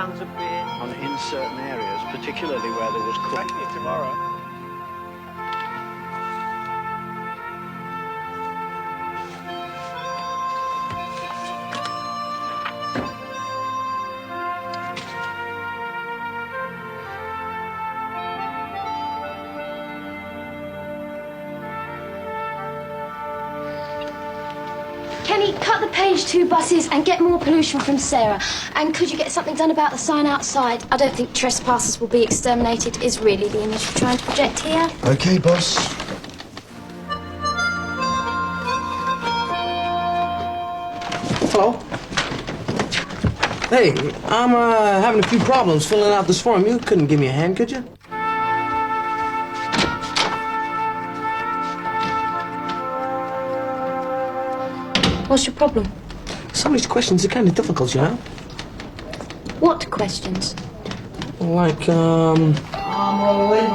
cans of beer. In certain areas, particularly where there was Thank you tomorrow. Kenny, cut the page 2 buses and get more pollution from Sarah. And could you get something done about the sign outside? I don't think trespassers will be exterminated is really the image we're trying to project here. Okay, boss. Hello. Hey, I'm having a few problems filling out this form. You couldn't give me a hand, could you? What's your problem? Some of these questions are kind of difficult, you know? What questions? Like, Well, wait a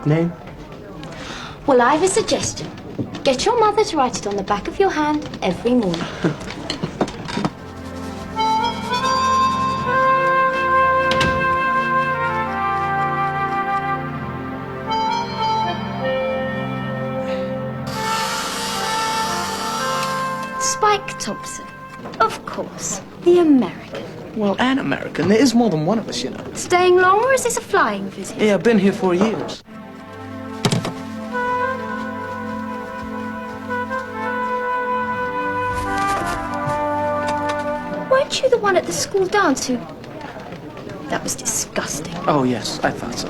minute. Name? Well, I have a suggestion. Get your mother to write it on the back of your hand every morning. Spike Thompson. Of course. The American. Well, an American. There is more than one of us, you know. Staying long, or is this a flying visit? Yeah, I've been here for years. Weren't you the one at the school dance who... That was disgusting. Oh, yes, I thought so.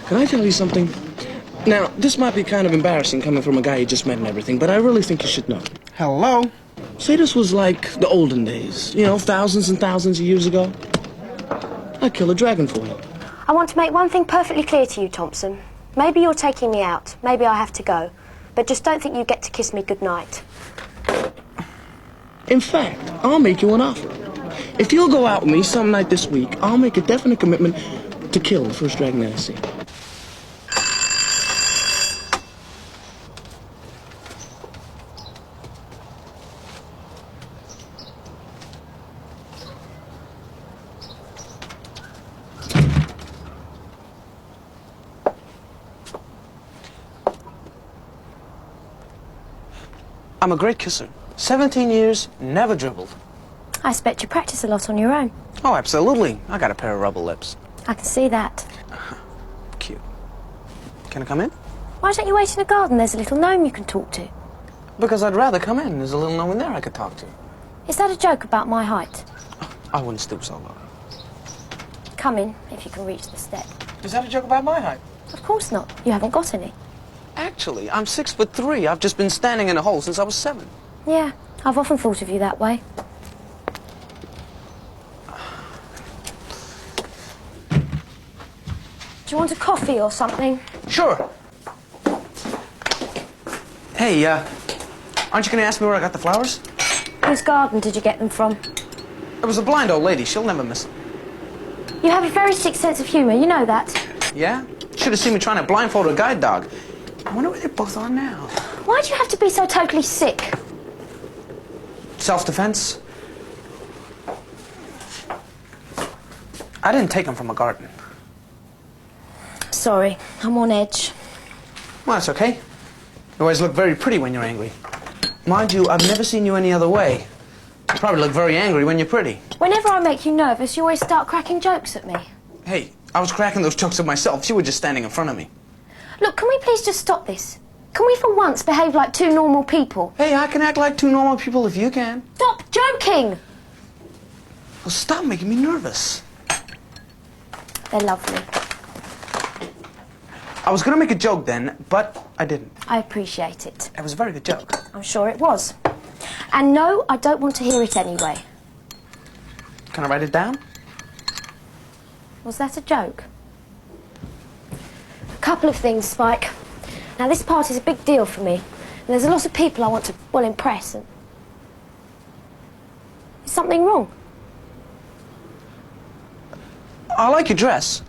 Can I tell you something? Now, this might be kind of embarrassing coming from a guy you just met and everything, but I really think you should know. Hello? Say this was like the olden days, you know, thousands and thousands of years ago. I'd kill a dragon for you. I want to make one thing perfectly clear to you, Thompson. Maybe you're taking me out. Maybe I have to go. But just don't think you get to kiss me goodnight. In fact, I'll make you an offer. If you'll go out with me some night this week, I'll make a definite commitment to kill the first dragon that I see. I'm a great kisser. 17 years, never dribbled. I expect you practice a lot on your own. Oh, absolutely. I got a pair of rubber lips. I can see that. Cute. Can I come in? Why don't you wait in the garden? There's a little gnome you can talk to. Because I'd rather come in. There's a little gnome in there I could talk to. Is that a joke about my height? I wouldn't stoop so low. Come in, if you can reach the step. Is that a joke about my height? Of course not. You haven't got any. Actually, I'm 6'3". I've just been standing in a hole since I was 7. Yeah, I've often thought of you that way. Do you want a coffee or something? Sure. Hey, aren't you going to ask me where I got the flowers? Whose garden did you get them from? It was a blind old lady. She'll never miss them. You have a very sick sense of humour, you know that. Yeah? Should have seen me trying to blindfold a guide dog. I wonder where they both are now. Why do you have to be so totally sick? Self-defense? I didn't take them from a garden. Sorry, I'm on edge. Well, that's okay. You always look very pretty when you're angry. Mind you, I've never seen you any other way. You probably look very angry when you're pretty. Whenever I make you nervous, you always start cracking jokes at me. Hey, I was cracking those jokes at myself. You were just standing in front of me. Look, can we please just stop this? Can we for once behave like two normal people? Hey, I can act like two normal people if you can. Stop joking! Well, stop making me nervous. They're lovely. I was going to make a joke then, but I didn't. I appreciate it. It was a very good joke. I'm sure it was. And no, I don't want to hear it anyway. Can I write it down? Was that a joke? A couple of things, Spike. Now, this party's a big deal for me. And there's a lot of people I want to, well, impress. And... Is something wrong? I like your dress.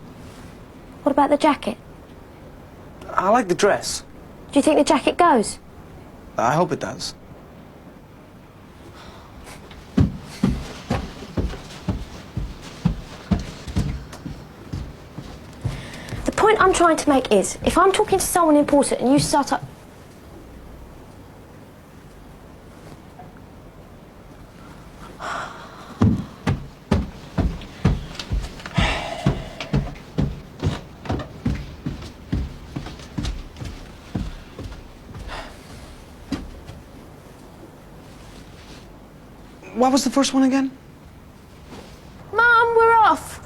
What about the jacket? I like the dress. Do you think the jacket goes? I hope it does. The point I'm trying to make is, if I'm talking to someone important and you start up... What was the first one again? Mum, we're off!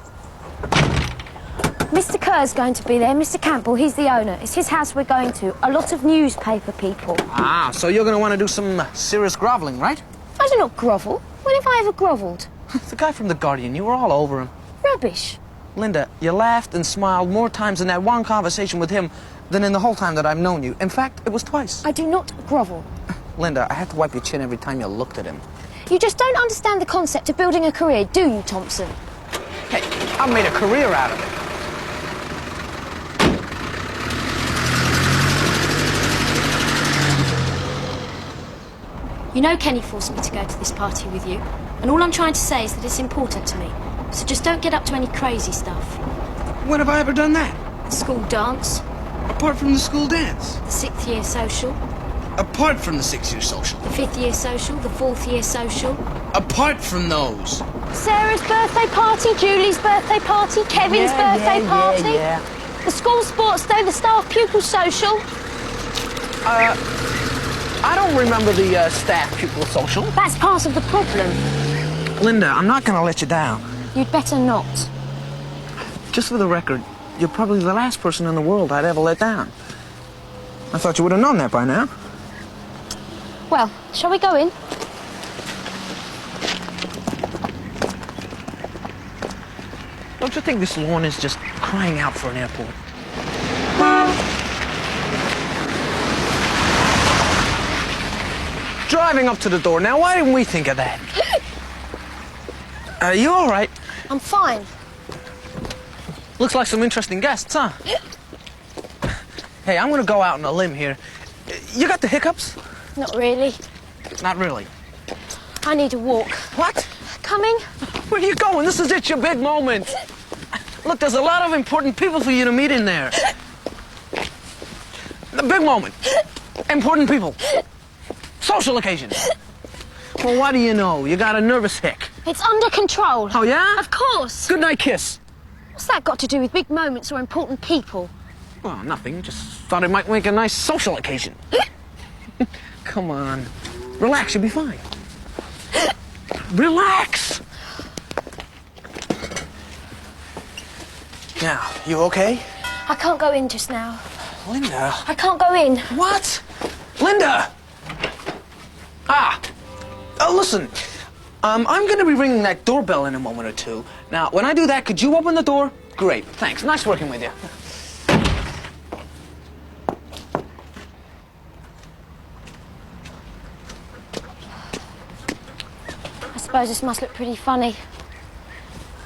Mr. Kerr's going to be there. Mr. Campbell, he's the owner. It's his house we're going to. A lot of newspaper people. Ah, so you're going to want to do some serious groveling, right? I do not grovel. When have I ever grovelled? The guy from The Guardian, you were all over him. Rubbish. Linda, you laughed and smiled more times in that one conversation with him than in the whole time that I've known you. In fact, it was twice. I do not grovel. Linda, I had to wipe your chin every time you looked at him. You just don't understand the concept of building a career, do you, Thompson? Hey, I've made a career out of it. You know Kenny forced me to go to this party with you, and all I'm trying to say is that it's important to me. So just don't get up to any crazy stuff. When have I ever done that? The school dance, Apart from the school dance. the 6th year social, Apart from the 6-year social. the 5th year social, the 4th year social. Apart from those. Sarah's birthday party, Julie's birthday party, Kevin's birthday party. The school sports day, the staff pupil social. I don't remember the staff pupil social. That's part of the problem. Linda, I'm not going to let you down. You'd better not. Just for the record, you're probably the last person in the world I'd ever let down. I thought you would have known that by now. Well, shall we go in? Don't you think this lawn is just crying out for an airport? Driving up to the door. Now, why didn't we think of that? Are you all right? I'm fine. Looks like some interesting guests, huh? Hey, I'm gonna go out on a limb here. You got the hiccups? Not really. Not really. I need a walk. What? Coming? Where are you going? This is it, your big moment. Look, there's a lot of important people for you to meet in there. The big moment. Important people. Social occasion. Well, what do you know? You got a nervous hic. It's under control. Oh, yeah? Of course. Good night kiss. What's that got to do with big moments or important people? Well, nothing. Just thought it might make a nice social occasion. Come on. Relax, you'll be fine. Relax! Now, you okay? I can't go in just now. Linda. I can't go in. What? Linda! Listen. I'm gonna be ringing that doorbell in a moment or two. Now, when I do that, could you open the door? Great, thanks. Nice working with you. I suppose this must look pretty funny.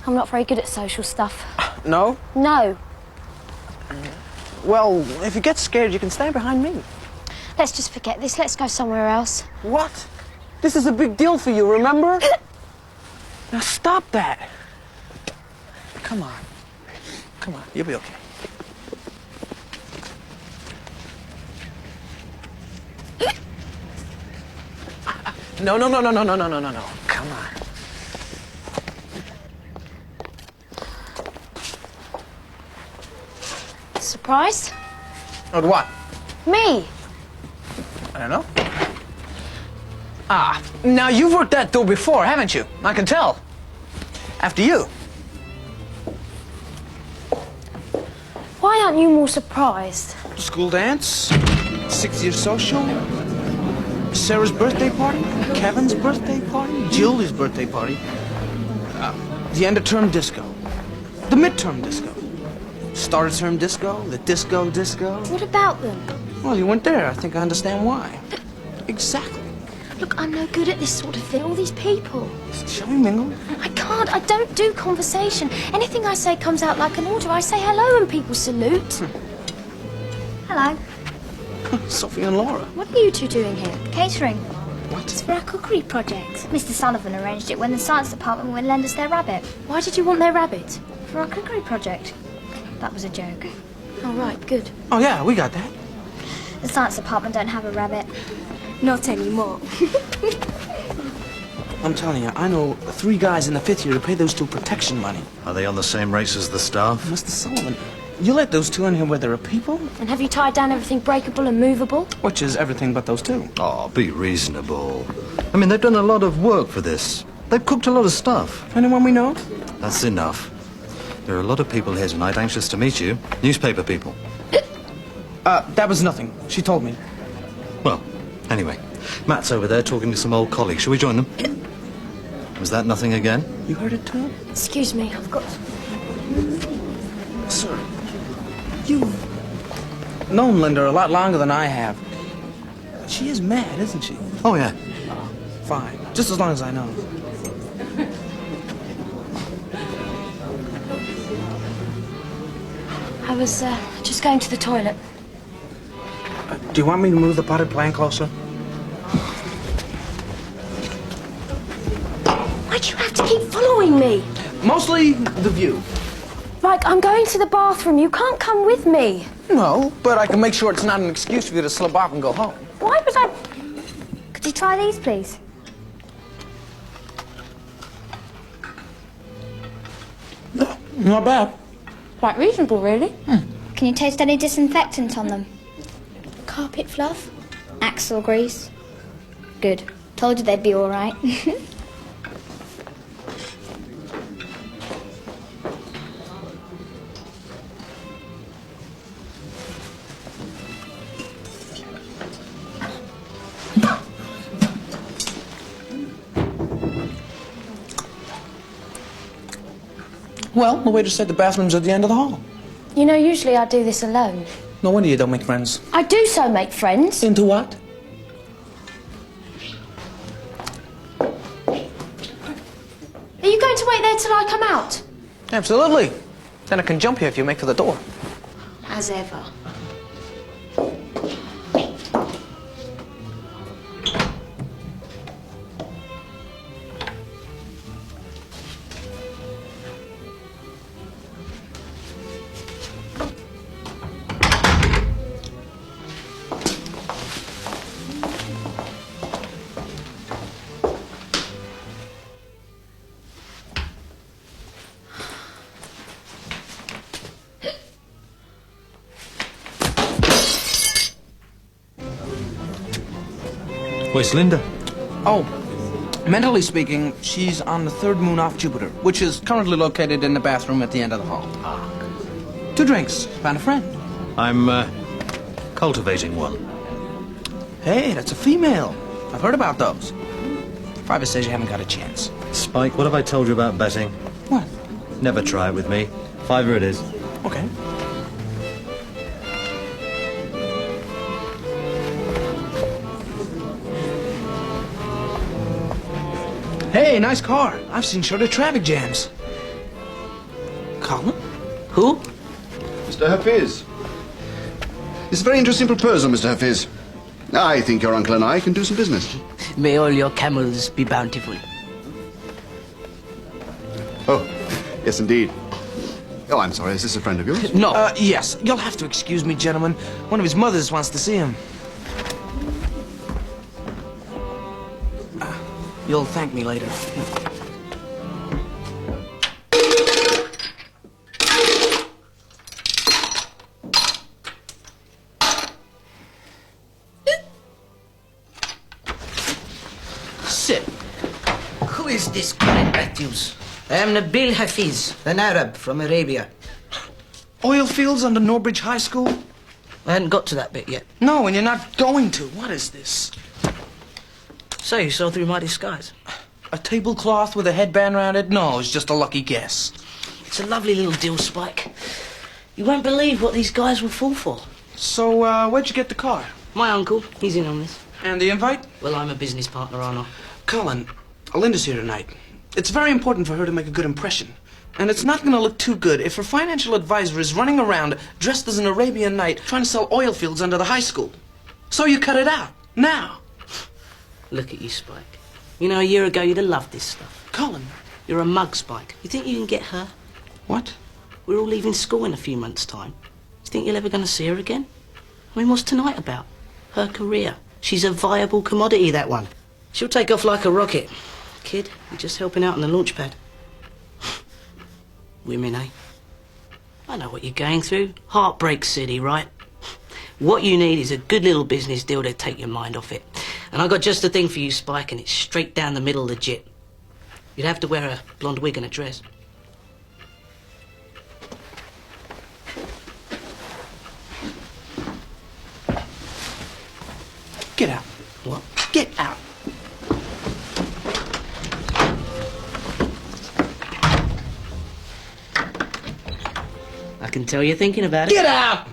I'm not very good at social stuff. No? No. Well, if you get scared, you can stand behind me. Let's just forget this. Let's go somewhere else. What? This is a big deal for you, remember? Now stop that. Come on. Come on, you'll be okay. No. Come on. Surprised? Or what? Me. I don't know. Now you've worked that door before, haven't you? I can tell. After you. Why aren't you more surprised? School dance, 6th year social, Sarah's birthday party, Kevin's birthday party, Julie's birthday party, the end of term disco, the midterm disco, start of term disco, the disco. What about them? Well, you weren't there. I think I understand why. Exactly. Look, I'm no good at this sort of thing. All these people. Shall we mingle? I can't. I don't do conversation. Anything I say comes out like an order. I say hello and people salute. Hello. Sophie and Laura. What are you two doing here? Catering. What? It's for our cookery project. Mr. Sullivan arranged it when the science department would lend us their rabbit. Why did you want their rabbit? For our cookery project. That was a joke. Oh, right, good. Oh, yeah, we got that. The science department don't have a rabbit. Not anymore. I'm telling you, I know 3 guys in the 5th year who pay those 2 protection money. Are they on the same race as the staff? Mr. Sullivan, you let those 2 in here where there are people? And have you tied down everything breakable and movable? Which is everything but those 2. Oh, be reasonable. I mean, they've done a lot of work for this. They've cooked a lot of stuff. Anyone we know? That's enough. There are a lot of people here tonight anxious to meet you. Newspaper people. That was nothing. She told me. Well, anyway, Matt's over there talking to some old colleagues. Shall we join them? Was that nothing again? You heard it too? Excuse me, I've got... Sir, you've known Linda a lot longer than I have. She is mad, isn't she? Oh, yeah. Fine. Just as long as I know. I was, just going to the toilet. Do you want me to move the potted plant closer? Why'd you have to keep following me? Mostly the view. Mike, I'm going to the bathroom. You can't come with me. No, but I can make sure it's not an excuse for you to slip off and go home. Why was I... Could you try these, please? No, not bad. Quite reasonable, really. Can you taste any disinfectant on them? Carpet fluff? Axle grease? Good. Told you they'd be all right. Well, the waiter said the bathroom's at the end of the hall. You know, usually I do this alone. No wonder you don't make friends. I do so make friends. Into what? Are you going to wait there till I come out? Absolutely. Then I can jump you if you make for the door. As ever. Where's Linda? Oh, mentally speaking, she's on the 3rd moon off Jupiter, which is currently located in the bathroom at the end of the hall. 2 drinks. Found a friend. I'm, cultivating one. Hey, that's a female. I've heard about those. Private says you haven't got a chance. Spike, what have I told you about betting? What? Never try it with me. $5 it is. Okay. Hey, nice car. I've seen shorter traffic jams. Colin? Who? Mr. Hafiz. It's a very interesting proposal, Mr. Hafiz. I think your uncle and I can do some business. May all your camels be bountiful. Oh, yes, indeed. Oh, I'm sorry. Is this a friend of yours? No. Yes. You'll have to excuse me, gentlemen. One of his mothers wants to see him. You'll thank me later. Sit. Who is this Colin Matthews? I am Nabil Hafiz, an Arab from Arabia. Oil fields under Norbridge High School? I hadn't got to that bit yet. No, and you're not going to. What is this? So you saw through my disguise? A tablecloth with a headband around it? No, it's just a lucky guess. It's a lovely little deal, Spike. You won't believe what these guys will fall for. So, where'd you get the car? My uncle, he's in on this. And the invite? Well, I'm a business partner, aren't I? Colin, Linda's here tonight. It's very important for her to make a good impression. And it's not going to look too good if her financial advisor is running around dressed as an Arabian Knight trying to sell oil fields under the high school. So you cut it out, now. Look at you, Spike. You know, a year ago you'd have loved this stuff. Colin. You're a mug, Spike. You think you can get her? What? We're all leaving school in a few months' time. Do you think you're ever going to see her again? I mean, what's tonight about? Her career. She's a viable commodity, that one. She'll take off like a rocket. Kid, you're just helping out on the launch pad. Women, eh? I know what you're going through. Heartbreak City, right? What you need is a good little business deal to take your mind off it. And I got just the thing for you, Spike, and it's straight down the middle legit. You'd have to wear a blonde wig and a dress. Get out. What? Get out. I can tell you're thinking about it. Get out!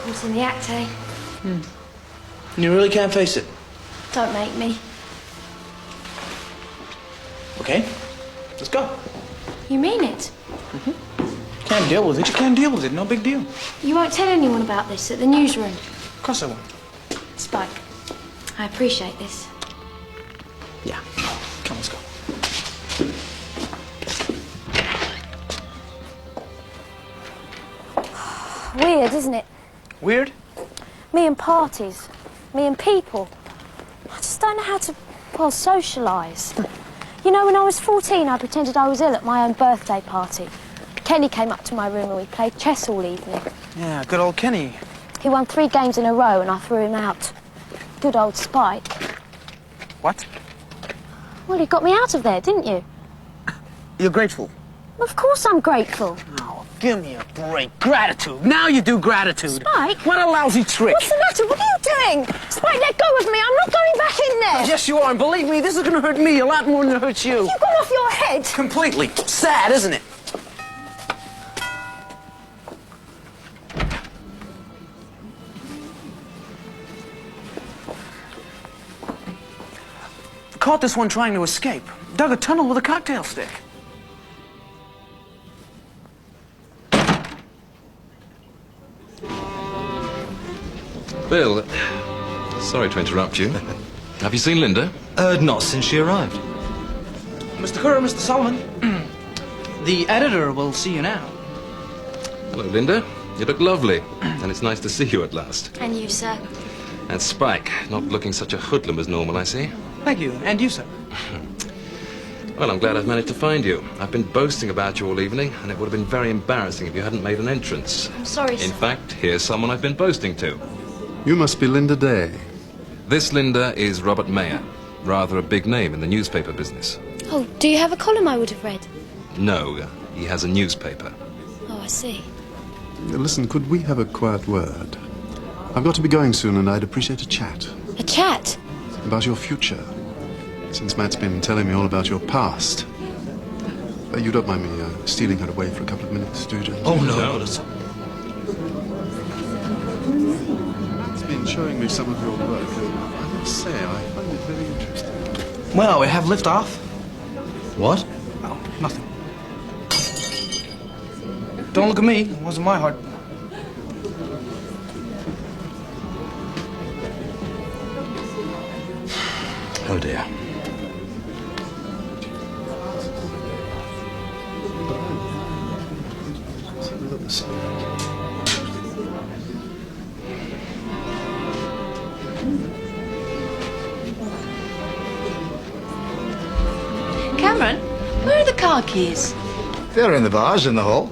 What's in the act, eh? You really can't face it. Don't make me. Okay, let's go. You mean it? Can't deal with it, you can't deal with it, no big deal. You won't tell anyone about this at the newsroom? Of course I won't. Spike, I appreciate this. Yeah, come, let's go. Weird, isn't it? Weird? Me and parties. Me and people. I just don't know how to, well, socialise. You know, when I was 14, I pretended I was ill at my own birthday party. Kenny came up to my room and we played chess all evening. Yeah, good old Kenny. He won 3 games in a row and I threw him out. Good old Spike. What? Well, you got me out of there, didn't you? You're grateful. Of course I'm grateful. Oh, give me a break. Gratitude. Now you do gratitude. Spike? What a lousy trick. What's the matter? What are you doing? Spike, let go of me. I'm not going back in there. Yes, you are. And believe me, this is going to hurt me a lot more than it hurts you. You've gone off your head. Completely. Sad, isn't it? Caught this one trying to escape. Dug a tunnel with a cocktail stick. Bill, sorry to interrupt you. Have you seen Linda? Not since she arrived. Mr. Kerr, Mr. Solomon. The editor will see you now. Hello, Linda. You look lovely, and it's nice to see you at last. And you, sir? And Spike, not looking such a hoodlum as normal, I see. Thank you, and you, sir. Well, I'm glad I've managed to find you. I've been boasting about you all evening, and it would have been very embarrassing if you hadn't made an entrance. I'm sorry, sir. In fact, here's someone I've been boasting to. You must be Linda Day. This Linda is Robert Mayer, rather a big name in the newspaper business. Oh, do you have a column I would have read? No, he has a newspaper. Oh, I see. Listen, could we have a quiet word? I've got to be going soon, and I'd appreciate a chat. A chat? About your future. Since Matt's been telling me all about your past. You don't mind me stealing her away for a couple of minutes, do you, James? Oh, no. Matt's been showing me some of your work, and I must say, I find it very interesting. Well, we have liftoff. What? Oh, nothing. Don't look at me. It wasn't my heart. Oh, dear. yours. Cameron, where are the car keys? They're in the bars in the hall.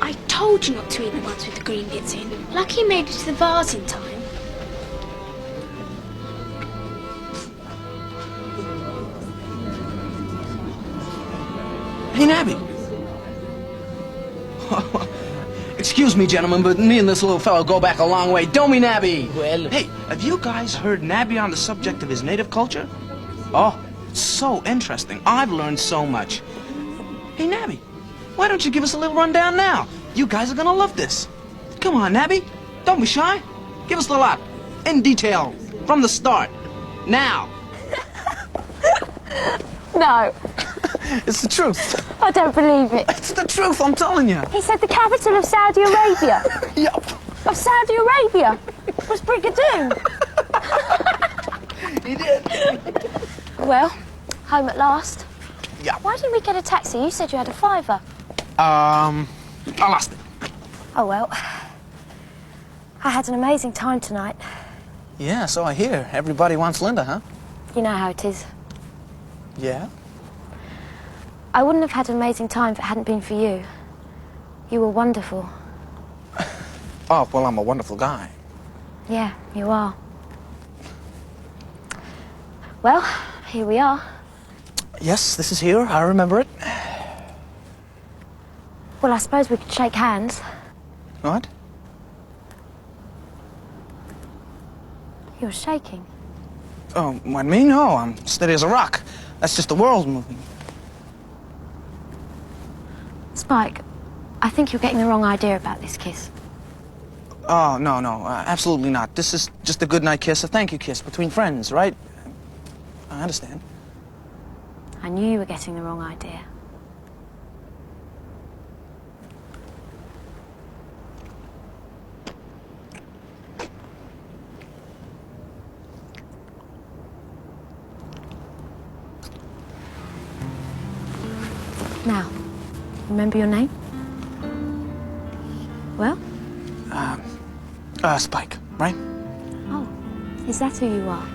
I told you not to eat the ones with the green bits in. Lucky you made it to the vase in time. Hey, Nabby. Excuse me, gentlemen, but me and this little fellow go back a long way. Don't we, Nabby? Well... Hey, have you guys heard Nabby on the subject of his native culture? Oh, it's so interesting. I've learned so much. Hey, Nabby, why don't you give us a little rundown now? You guys are gonna love this. Come on, Nabby. Don't be shy. Give us the lot. In detail. From the start. Now. No, It's the truth. I don't believe it. It's the truth, I'm telling you. He said the capital of Saudi Arabia. Yup. Of Saudi Arabia was Brigadoon. He did. Well, home at last. Yeah. Why didn't we get a taxi? You said you had a £5. I lost it. Oh, well. I had an amazing time tonight. Yeah, so I hear. Everybody wants Linda, huh? You know how it is. Yeah? I wouldn't have had an amazing time if it hadn't been for you. You were wonderful. Oh, well, I'm a wonderful guy. Yeah, you are. Well, here we are. Yes, this is here. I remember it. Well, I suppose we could shake hands. What? You're shaking. Oh, what, me? No, I'm steady as a rock. That's just the world moving. Spike, I think you're getting the wrong idea about this kiss. Oh, no, absolutely not. This is just a good night kiss, a thank you kiss between friends, right? I understand. I knew you were getting the wrong idea. Now, remember your name? Well? Spike, right? Oh, is that who you are?